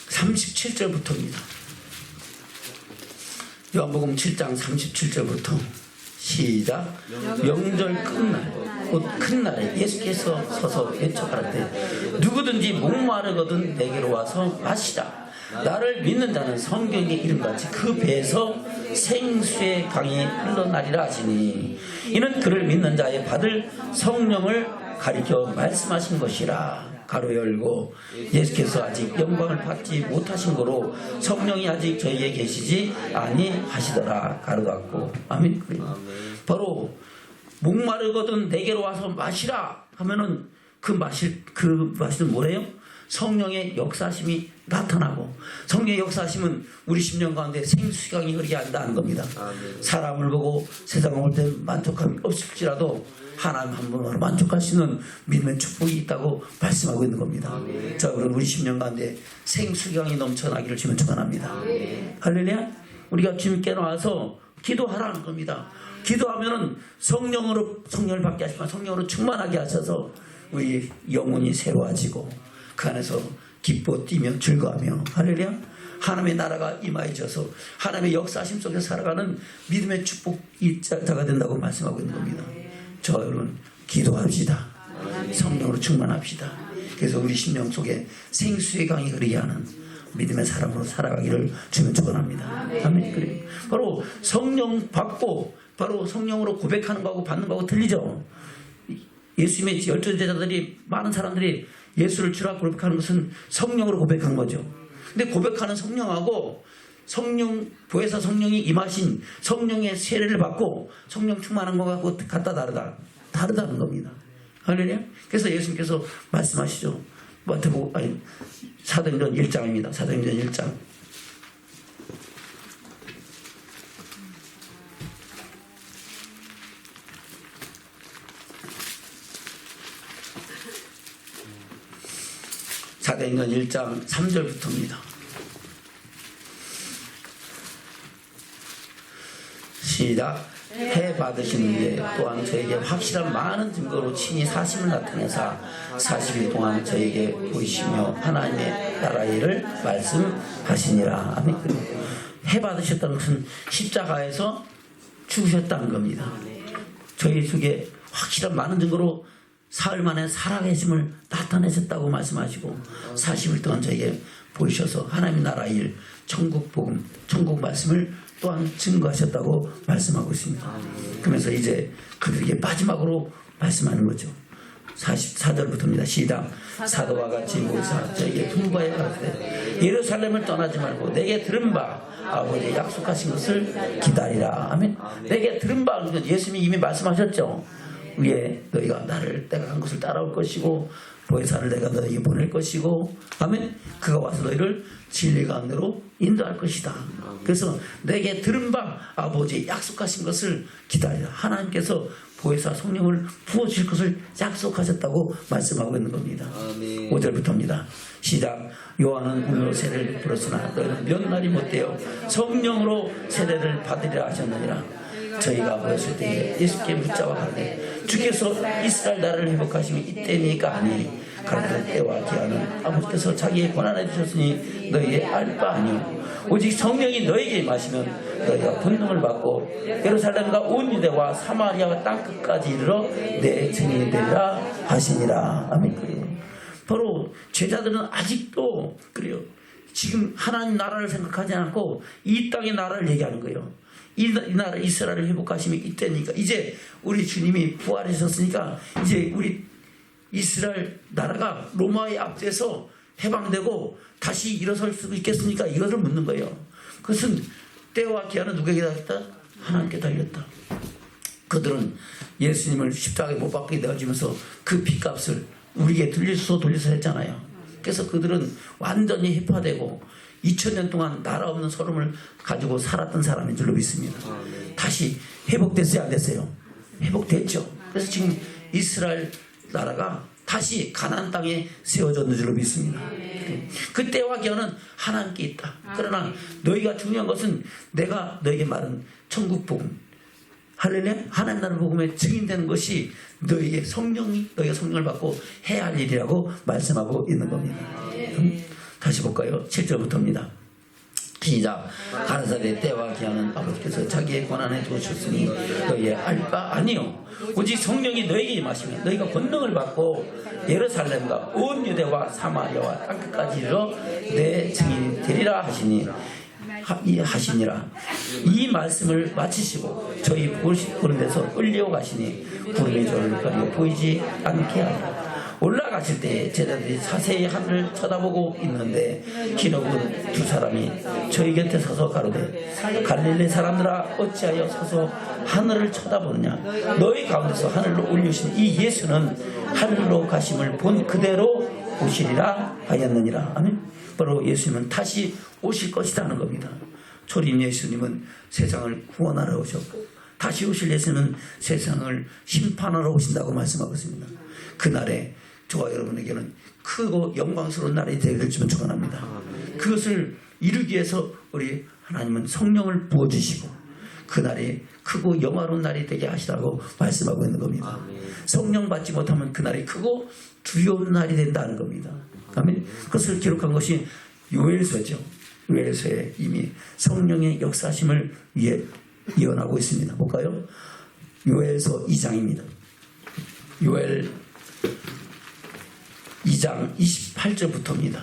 37절부터입니다. 요한복음 7장 37절부터 시작. 명절 끝날 곧 큰 날에 예수께서 서서 외쳐가라되 누구든지 목마르거든 내게로 와서 마시라. 나를 믿는 자는 성경의 이름같이 그 배에서 생수의 강이 흘러나리라 하시니 이는 그를 믿는 자의 받을 성령을 가리켜 말씀하신 것이라. 가로 열고 예수께서 아직 영광을 받지 못하신 거로 성령이 아직 저희에게 계시지 아니하시더라. 가로 닫고. 아멘. 바로 목마르거든 내게로 와서 마시라 하면은 그 마시는 뭐래요? 성령의 역사심이 나타나고 성령의 역사심은 우리 심령 가운데 생수강이 흐르게 한다는 겁니다. 사람을 보고 세상을 볼 때 만족함이 없을지라도 하나님 한 분으로 만족할 수 있는 믿음의 축복이 있다고 말씀하고 있는 겁니다. 자, 그럼 우리 심령 가운데 생수강이 넘쳐나기를 주면 축원합니다. 할렐루야. 우리가 주님께 나와서 기도하라는 겁니다. 기도하면은 성령을 받게 하시면 성령으로 충만하게 하셔서 우리 영혼이 새로워지고 그 안에서 기뻐 뛰며 즐거워하며 할렐루야. 하나님의 나라가 임하여져서 하나님의 역사심 속에 살아가는 믿음의 축복이 자가 된다고 말씀하고 있는 겁니다. 저 여러분 기도합시다. 성령으로 충만합시다. 그래서 우리 심령 속에 생수의 강이 흐르게 하는 믿음의 사람으로 살아가기를 주면 축원합니다. 아멘. 그래요. 바로 성령 받고 바로 성령으로 고백하는 거하고 받는 거하고 틀리죠. 예수님의 열두 제자들이 많은 사람들이 예수를 주라 고백하는 것은 성령으로 고백한 거죠. 근데 고백하는 성령하고 성령 보혜사 성령이 임하신 성령의 세례를 받고 성령 충만한 것하고 같다 다르다는 겁니다. 할렐루야. 그래서 예수님께서 말씀하시죠. 사도행전 1장입니다. 사도행전 1장. 사도행전 1장 3절부터입니다. 시작. 해 받으시는데 또한 저에게 확실한 많은 증거로 친히 사심을 나타내사 40일 동안 저에게 보이시며 하나님의 나라의 일을 말씀하시니라. 아멘. 해 받으셨다는 것은 십자가에서 죽으셨다는 겁니다. 저희 속에 확실한 많은 증거로 사흘 만에 살아계심을 나타내셨다고 말씀하시고 40일 동안 저에게 보이셔서 하나님의 나라의 일, 천국 복음, 천국 말씀을 또한 증거하셨다고 말씀하고 있습니다. 그러면서 이제 그들에게 마지막으로 말씀하는 거죠. 44절부터입니다. 시작. 사도와 같이 모이사 저에게 통과해 가라되 예루살렘을 떠나지 말고 내게 들은 바 아버지 약속하신 것을 기다리라. 아멘. 내게 들은 바 예수님이 이미 말씀하셨죠. 위에 너희가 내가 간 곳을 따라올 것이고 보혜사를 내가 너희에게 보낼 것이고 아멘. 그가 와서 너희를 진리 가운데로 인도할 것이다. 그래서 내게 들은 바 아버지 약속하신 것을 기다리라. 하나님께서 보혜사 성령을 부어주실 것을 약속하셨다고 말씀하고 있는 겁니다. 5절부터입니다. 시작. 요한은 물로 세례를 베풀었으나 너희는 몇 날이 못되어 성령으로 세례를 받으리라 하셨느니라. 저희가 모였을 때에 예수께 묻자와 가되 주께서 이스라엘 나라를 회복하심이 이때니까 아니 가르칠 때와 기한은 아버지께서 자기의 권한에 주셨으니 너희의 알 바 아니요 오직 성령이 너에게 임하시면 너희가 권능을 받고 예루살렘과 온 유대와 사마리아와 땅끝까지 이르러 내 증인이 되리라 하시니라. 아멘. 그래요. 바로 제자들은 아직도 그래요. 지금 하나님 나라를 생각하지 않고 이 땅의 나라를 얘기하는 거예요. 이 나라 이스라엘을 회복하심이 이때니까 이제 우리 주님이 부활하셨으니까 이제 우리 이스라엘 나라가 로마의 압제에서 해방되고 다시 일어설 수 있겠습니까? 이것을 묻는 거예요. 그것은 때와 기한은 누구에게 달렸다? 하나님께 달렸다. 그들은 예수님을 십자가에 못 박게 내어주면서 그 빚값을 우리에게 돌려서 했잖아요. 그래서 그들은 완전히 해파되고 2000년 동안 나라 없는 서름을 가지고 살았던 사람인 줄로 믿습니다. 다시 회복됐어요? 안 됐어요? 회복됐죠. 그래서 지금 이스라엘 나라가 다시 가나안 땅에 세워졌는 줄로 믿습니다. 그때와 기한은 하나님께 있다. 그러나 너희가 중요한 것은 내가 너에게 말한 천국 복음, 할렐루야, 하나님 나라 복음의 증인되는 것이 너희가 성령을 받고 해야 할 일이라고 말씀하고 있는 겁니다. 다시 볼까요? 7절부터입니다. 시작. 가나사대 때와 기한은 아버지께서 자기의 권한에 두셨으니 너희의 알바 아니요 오직 성령이 너에게 임하시면 너희가 권능을 받고 예루살렘과 온 유대와 사마리아와 땅끝까지 이르러 내 증인이 되리라 하시니라. 이 말씀을 마치시고 저희 보는 데서 끌려 가시니 구름이 저를 가리고 보이지 않게 하리라. 올라가실 때 제자들이 자세히 하늘을 쳐다보고 있는데 기록은 두 사람이 저희 곁에 서서 가로되 갈릴리 사람들아 어찌하여 서서 하늘을 쳐다보느냐. 너희 가운데서 하늘로 올리신 이 예수는 하늘로 가심을 본 그대로 오시리라 하였느니라. 아멘. 바로 예수님은 다시 오실 것이라는 겁니다. 초림 예수님은 세상을 구원하러 오셨고 다시 오실 예수는 세상을 심판하러 오신다고 말씀하고 있습니다. 그날에 저와 여러분에게는 크고 영광스러운 날이 되길 좀 축원합니다. 그것을 이루기 위해서 우리 하나님은 성령을 부어주시고 그날이 크고 영화로운 날이 되게 하시라고 말씀하고 있는 겁니다. 성령 받지 못하면 그날이 크고 두려운 날이 된다는 겁니다. 아멘. 그것을 기록한 것이 요엘서죠. 요엘서에 이미 성령의 역사심을 예언하고 있습니다. 볼까요? 요엘서 2장입니다. 요엘 2장 28절부터입니다.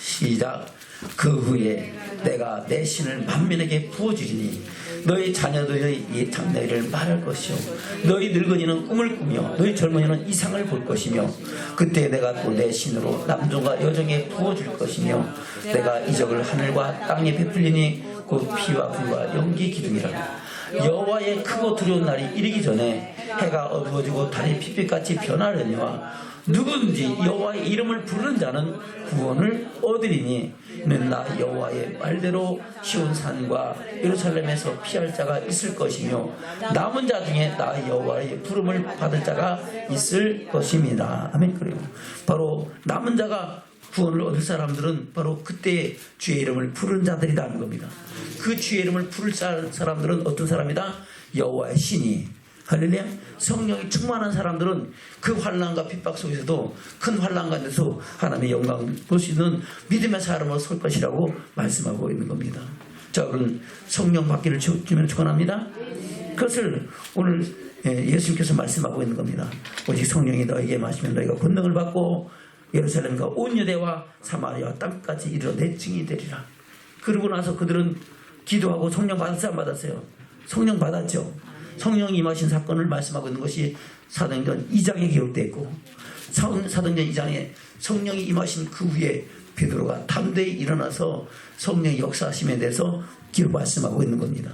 시작. 그 후에 내가 내 신을 만민에게 부어주리니 너희 자녀들의 장래를 말할 것이요 너희 늙은이는 꿈을 꾸며 너희 젊은이는 이상을 볼 것이며 그때 내가 또 내 신으로 남종과 여종에 부어줄 것이며 내가 이적을 하늘과 땅에 베풀리니 곧 피와 불과 연기 기둥이라. 여호와의 크고 두려운 날이 이르기 전에 해가 어두워지고 달이 핏빛같이 변하려니와 누구든지 여호와의 이름을 부르는 자는 구원을 얻으리니 이는 나 여호와의 말대로 시온산과 예루살렘에서 피할 자가 있을 것이며 남은 자 중에 나 여호와의 부름을 받을 자가 있을 것입니다. 아멘. 그리고 바로 남은 자가 구원을 얻을 사람들은 바로 그때 주의 이름을 부르는 자들이라는 겁니다. 그 주의 이름을 부를 사람들은 어떤 사람이다? 여호와의 신이, 할렐루야, 성령이 충만한 사람들은 그 환난과 핍박 속에서도 큰 환난 가운데서 하나님의 영광을 볼 수 있는 믿음의 사람으로 설 것이라고 말씀하고 있는 겁니다. 자, 그럼 성령 받기를 주면 축원합니다. 그것을 오늘 예수님께서 말씀하고 있는 겁니다. 오직 성령이 너에게 마시면 너희가 권능을 받고 예루살렘과 온 유대와 사마리아와 땅까지 이르러 내 증인이 되리라. 그러고 나서 그들은 기도하고 성령 받았어요? 안 받았어요? 성령 받았죠. 성령이 임하신 사건을 말씀하고 있는 것이 사도행전 2장에 기록되어 있고 사도행전 2장에 성령이 임하신 그 후에 베드로가 담대히 일어나서 성령의 역사하심에 대해서 기록 말씀하고 있는 겁니다.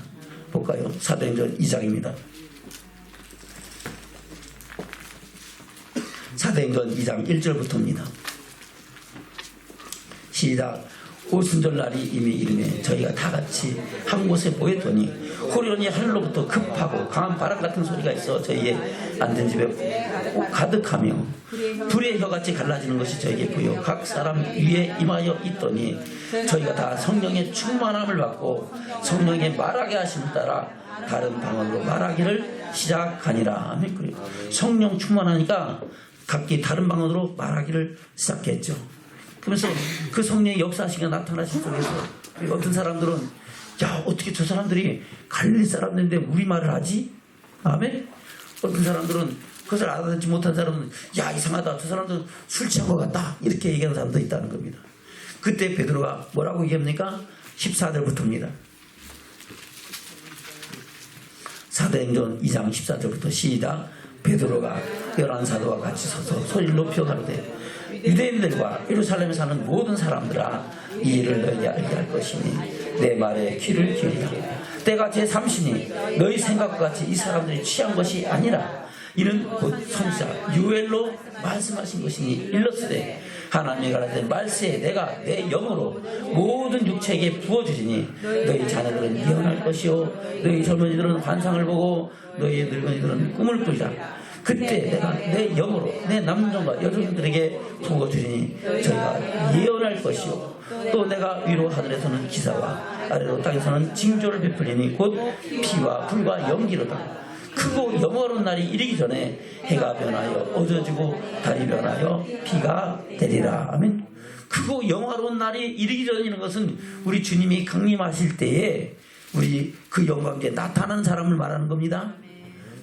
볼까요? 사도행전 2장입니다. 사도행전 2장 1절부터입니다. 시작. 오순절날이 이미 이르매 저희가 다 같이 한 곳에 모였더니 호련히 하늘로부터 급하고 강한 바람 같은 소리가 있어 저희의 앉은 집에 가득하며 불의 혀같이 갈라지는 것이 저에게 보여 각 사람 위에 임하여 있더니 저희가 다 성령의 충만함을 받고 성령의 말하게 하심을 따라 다른 방언으로 말하기를 시작하니라. 성령 충만하니까 각기 다른 방언으로 말하기를 시작했죠. 그러면서 그 성령의 역사시가 나타나신 속에서 어떤 사람들은 야, 어떻게 저 사람들이 갈릴리 사람들인데 우리말을 하지? 아멘? 어떤 사람들은 그것을 알아듣지 못한 사람은 야, 이상하다, 저 사람들은 술 취한 것 같다, 이렇게 얘기하는 사람도 있다는 겁니다. 그때 베드로가 뭐라고 얘기합니까? 14절부터입니다. 사도행전 2장 14절부터 시작. 베드로가 11사도와 같이 서서 소리를 높여 가로되 유대인들과 예루살렘에 사는 모든 사람들아, 이 일을 너희에게 알게 할 것이니 내 말에 귀를 기울이라. 때가 제3시니 너희 생각과 같이 이 사람들이 취한 것이 아니라 이는 곧 선지자 요엘로 말씀하신 것이니 일렀으되 하나님이 가라사대 말세에 내가 내 영으로 모든 육체에게 부어주리니 너희 자녀들은 예언할 것이요 너희 젊은이들은 환상을 보고 너희 늙은이들은 꿈을 꾸리라. 그때 내가 내 영으로 내 남종과 여종들에게 부어주리니 저희가 예언할 것이요 또 내가 위로 하늘에서는 기사와 아래로 땅에서는 징조를 베풀리니 곧 피와 불과 연기로다. 크고 영원한 날이 이르기 전에 해가 변하여 어두워지고 달이 변하여 비가 되리라. 아멘. 크고 영화로운 날이 이르기 전이라는 것은 우리 주님이 강림하실 때에 우리 그 영광에 나타나는 사람을 말하는 겁니다.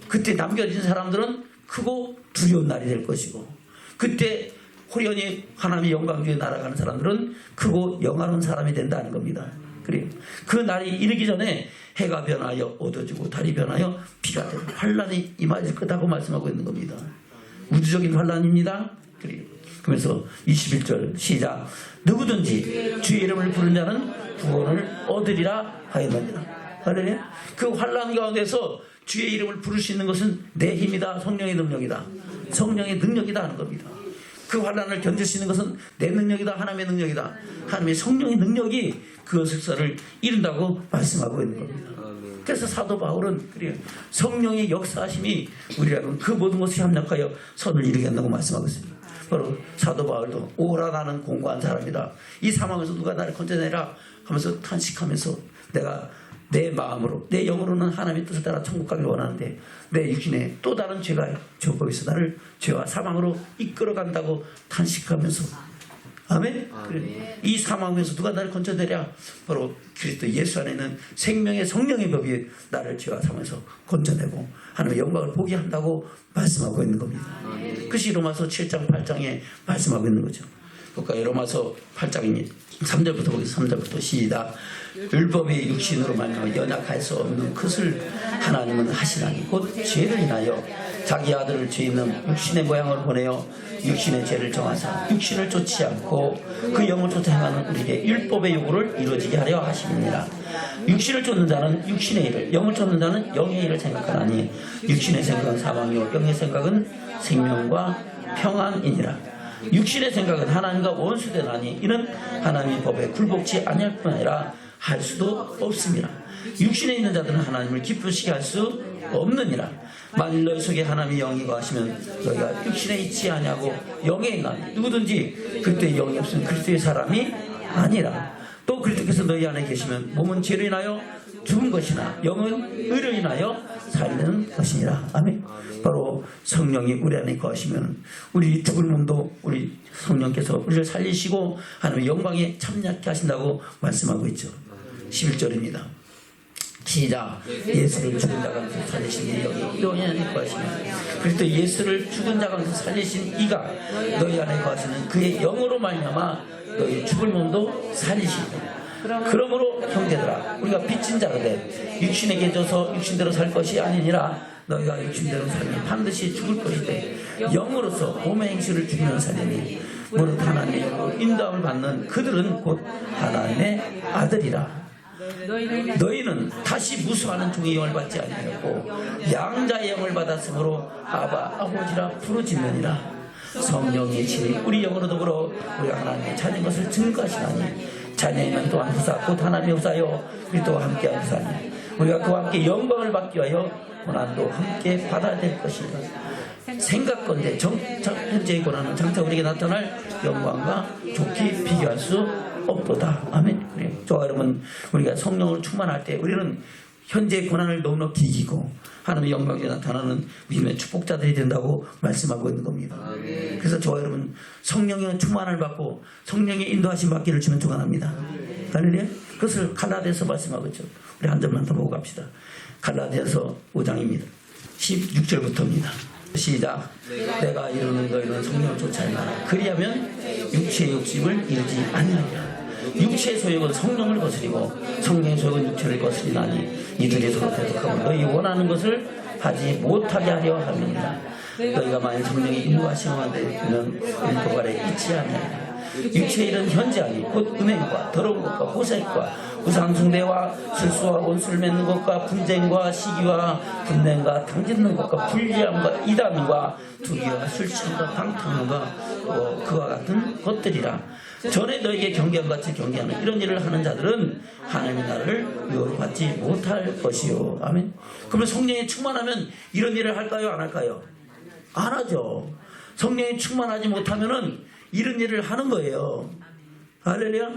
그때 남겨진 사람들은 크고 두려운 날이 될 것이고, 그때 호련히 하나님의 영광 위에 날아가는 사람들은 크고 영화로운 사람이 된다는 겁니다. 그래요. 그 날이 이르기 전에 해가 변하여 어두워지고 달이 변하여 비가 되고 환란이 임하실 거다고 말씀하고 있는 겁니다. 우주적인 환란입니다. 그래요. 그러면서 21절 시작. 누구든지 주의 이름을 부르는 자는 구원을 얻으리라 하였느니라. 할렐루야. 그 환란 가운데서 주의 이름을 부를 수 있는 것은 내 힘이다, 성령의 능력이다. 성령의 능력이다 하는 겁니다. 그 환란을 견딜 수 있는 것은 내 능력이다, 하나님의 능력이다. 하나님의 성령의 능력이 그 역사를 이룬다고 말씀하고 있는 겁니다. 그래서 사도 바울은 그래요. 성령의 역사하심이 우리라는 그 모든 것을 협력하여 선을 이루게 한다고 말씀하고 있습니다. 바로 사도 바울도 오라 나는 공고한 사람이다. 이 상황에서 누가 나를 건져내라 하면서 탄식하면서 내가 내 마음으로 내 영으로는 하나님의 뜻을 따라 천국 가길 원하는데 내 육신에 또 다른 죄가 죄법에서 나를 죄와 사망으로 이끌어간다고 탄식하면서 아멘? 그래. 이 사망에서 누가 나를 건져내랴? 바로 그리스도 예수 안에 있는 생명의 성령의 법이 나를 죄와 사망에서 건져내고 하나님의 영광을 보게 한다고 말씀하고 있는 겁니다. 그것이 로마서 7장 8장에 말씀하고 있는 거죠. 볼까요? 로마서 8장이 3절부터 보겠습니다. 3절부터 시작. 율법의 육신으로 말미암아 연약할 수 없는 것을 하나님은 하시나니 곧 죄를 인하여 자기 아들을 죄 있는 육신의 모양을 보내어 육신의 죄를 정하사 육신을 쫓지 않고 그 영을 쫓아 행하는 우리에게 율법의 요구를 이루어지게 하려 하심이니라. 육신을 쫓는 자는 육신의 일을, 영을 쫓는 자는 영의 일을 생각하나니 육신의 생각은 사망이요 영의 생각은 생명과 평안이니라. 육신의 생각은 하나님과 원수되나니 이는 하나님의 법에 굴복지 아니할 뿐 아니라 할 수도 없습니다. 육신에 있는 자들은 하나님을 기쁘시게 할 수 없느니라. 만일 너희 속에 하나님의 영이 거하시면 너희가 육신에 있지 아니하고 영에 있나니 누구든지 그때 영이 없으면 그리스도의 사람이 아니라. 또 그리스도께서 너희 안에 계시면 몸은 죄로 인하여 죽은 것이나 영은 의로 인하여 살리는 것이니라. 아멘. 바로 성령이 우리 안에 거하시면 우리 죽을 몸도 우리 성령께서 우리를 살리시고 하나님의 영광에 참여하게 하신다고 말씀하고 있죠. 11절입니다. 시작. 예수를 죽은 자 가운데서 살리신 이 영이 너희 안에 거하시면 그리스도 예수를 죽은 자 가운데서 살리신 이가 너희 안에 거하시는 그의 영으로 말미암아 너희 죽을 몸도 살리시고. 그러므로 형제들아 우리가 빚진 자로되 육신에게 져서 육신대로 살 것이 아니니라. 너희가 육신대로 살면 반드시 죽을 것이되 영으로서 몸의 행실을 죽이는 살리니 무릇 하나님의 영으로 인도함을 받는 그들은 곧 하나님의 아들이라. 너희는 다시 무수하는 종의 영을 받지 아니하였고 양자의 영을 받았으므로 아바 아버지라 부르짖느니라. 성령의 친히 우리 영으로 더불어 우리가 하나님의 자녀인 것을 증거하시나니 자녀이면 또한 후사 곧 하나님의 후사요 그리스도와 함께한 후사니 우리가 그와 함께 영광을 받기 위하여 고난도 함께 받아야 될 것이다. 생각건대 현재의 고난은 장차 우리에게 나타날 영광과 좋게 비교할 수 없도다. 아멘. 그래요. 저와 여러분 우리가 성령을 충만할 때 우리는 현재의 고난을 너무나 이기고 하나님의 영광이 나타나는 믿음의 축복자들이 된다고 말씀하고 있는 겁니다. 그래서 저와 여러분 성령의 충만을 받고 성령의 인도하심 받기를 주면 축원합니다. 할렐루야. 그것을 갈라디아서 말씀하고 있죠. 우리 한 절만 더 보고 갑시다. 갈라디아서 5장입니다. 16절부터입니다. 시작. 내가 이루는 너희는 성령을 쫓아내라. 그리하면 육체의 욕심을 이루지 아니하리라. 육체의 소욕은 성령을 거스리고 성령의 소욕은 육체를 거스리나니 이들이 서로 대적하고 너희 원하는 것을 하지 못하게 하려 함이니라. 너희가 만일 성령의 인도하심을 되면 인도 아래 있지 아니하리라. 육체의 일은 현재하니 곧 음행과 더러운 것과 호색과 우상숭배와 술수와 원수를 맺는 것과 분쟁과 시기와 분냄과 당짓는 것과 불리함과 이단과 투기와 술취함과 방탕함과 그와 같은 것들이라. 전에 너에게 경계한 같이 경계하는 이런 일을 하는 자들은 하나님의 나라를 유업을 받지 못할 것이요. 아멘. 그러면 성령이 충만하면 이런 일을 할까요? 안 할까요? 안 하죠. 성령이 충만하지 못하면은 이런 일을 하는 거예요. 할렐루야.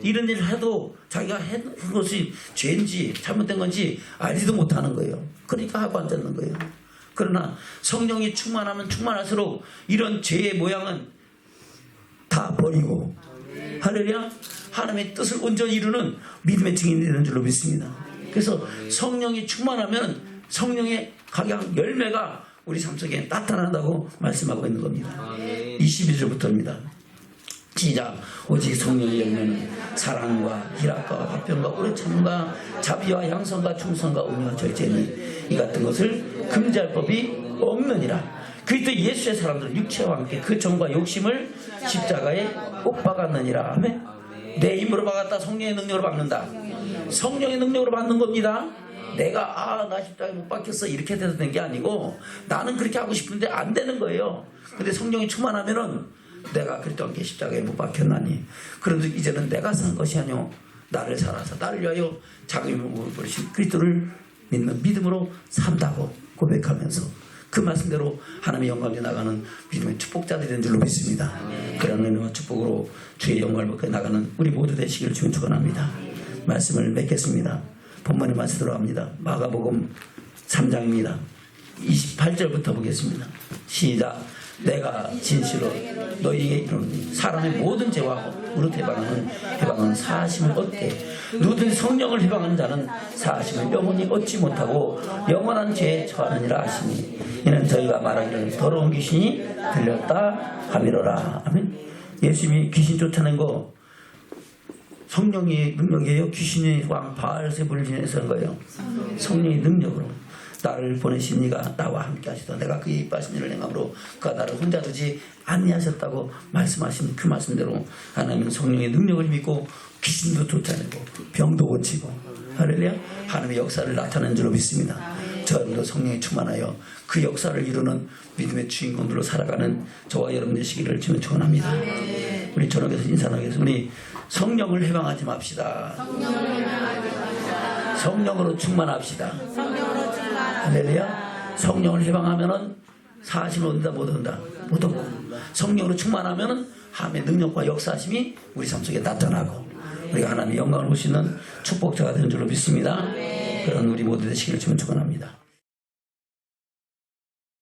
이런 일을 해도 자기가 한 것이 죄인지 잘못된 건지 알지도 못하는 거예요. 그러니까 하고 앉았는 거예요. 그러나 성령이 충만하면 충만할수록 이런 죄의 모양은 다 버리고, 할렐루야, 하나님의 뜻을 온전히 이루는 믿음의 증인이 되는 줄로 믿습니다. 그래서 성령이 충만하면 성령의 각양 열매가 우리 삶 속에 나타난다고 말씀하고 있는 겁니다. 22절부터입니다. 시작. 오직 성령의 열매는 사랑과 희락과 화평과 오래 참과 자비와 양선과 충성과 은혜와 절제니 이 같은 것을 금지할 법이 없느니라. 그리스도 예수의 사람들은 육체와 함께 그 정과 욕심을 십자가에 못 박았느니라. 아멘. 내 힘으로 박았다. 성령의 능력으로 박는다. 성령의 능력으로 받는 겁니다. 내가 나 십자가에 못 박혔어 이렇게 돼서 된 게 아니고 나는 그렇게 하고 싶은데 안 되는 거예요. 근데 성령이 충만하면은 내가 그리스도와 함께 십자가에 못 박혔나니 그래도 이제는 내가 산 것이 아니오 나를 살아서 나를 위하여 자기 몸을 버리신 그리스도를 믿는 믿음으로 산다고 고백하면서 그 말씀대로 하나님의 영광에 나가는 믿음의 축복자들이 된 줄로 믿습니다. 그런 은혜와 축복으로 주의 영광을 받고 나가는 우리 모두 되시기를 주님 축원합니다. 말씀을 맺겠습니다. 본문의 말씀 들어갑니다. 마가복음 3장입니다. 28절부터 보겠습니다. 시작. 내가 진실로 너희에게 이르노니 사람의 모든 죄와 무릇 해방은 사하심을 얻되 누구든지 성령을 해방하는 자는 사하심을 영원히 얻지 못하고 영원한 죄에 처하느니라 하시니 이는 저희가 말하기를 더러운 귀신이 들렸다 하미로라. 아멘. 예수님이 귀신 쫓아낸 거 성령의 능력이에요? 귀신의 왕 바알세불을 지내서 한 거예요? 성령의 능력으로. 나를 보내신 이가 나와 함께 하시다. 내가 그의 이빠신 일을 행함으로 그가 나를 혼자 두지 아니하셨다고 말씀하신 그 말씀대로 하나님은 성령의 능력을 믿고 귀신도 쫓아내고 병도 고치고, 할렐루야, 하나님의 역사를 나타내는 줄로 믿습니다. 저희도 성령이 충만하여 그 역사를 이루는 믿음의 주인공들로 살아가는 저와 여러분 되시기를 주님 축원합니다. 우리 저녁에서 인사하겠습니다. 우리 성령을 해방하지 맙시다. 성령으로 충만합시다. 할렐루야. 성령을 해방하면은 사심을 얻는다 못 얻는다? 못 얻고, 성령으로 충만하면은 하나님의 능력과 역사심이 우리 삶 속에 나타나고 우리가 하나님의 영광을 볼 수 있는 축복자가 되는 줄로 믿습니다. 그런 우리 모두 되시기를 주님 축원합니다.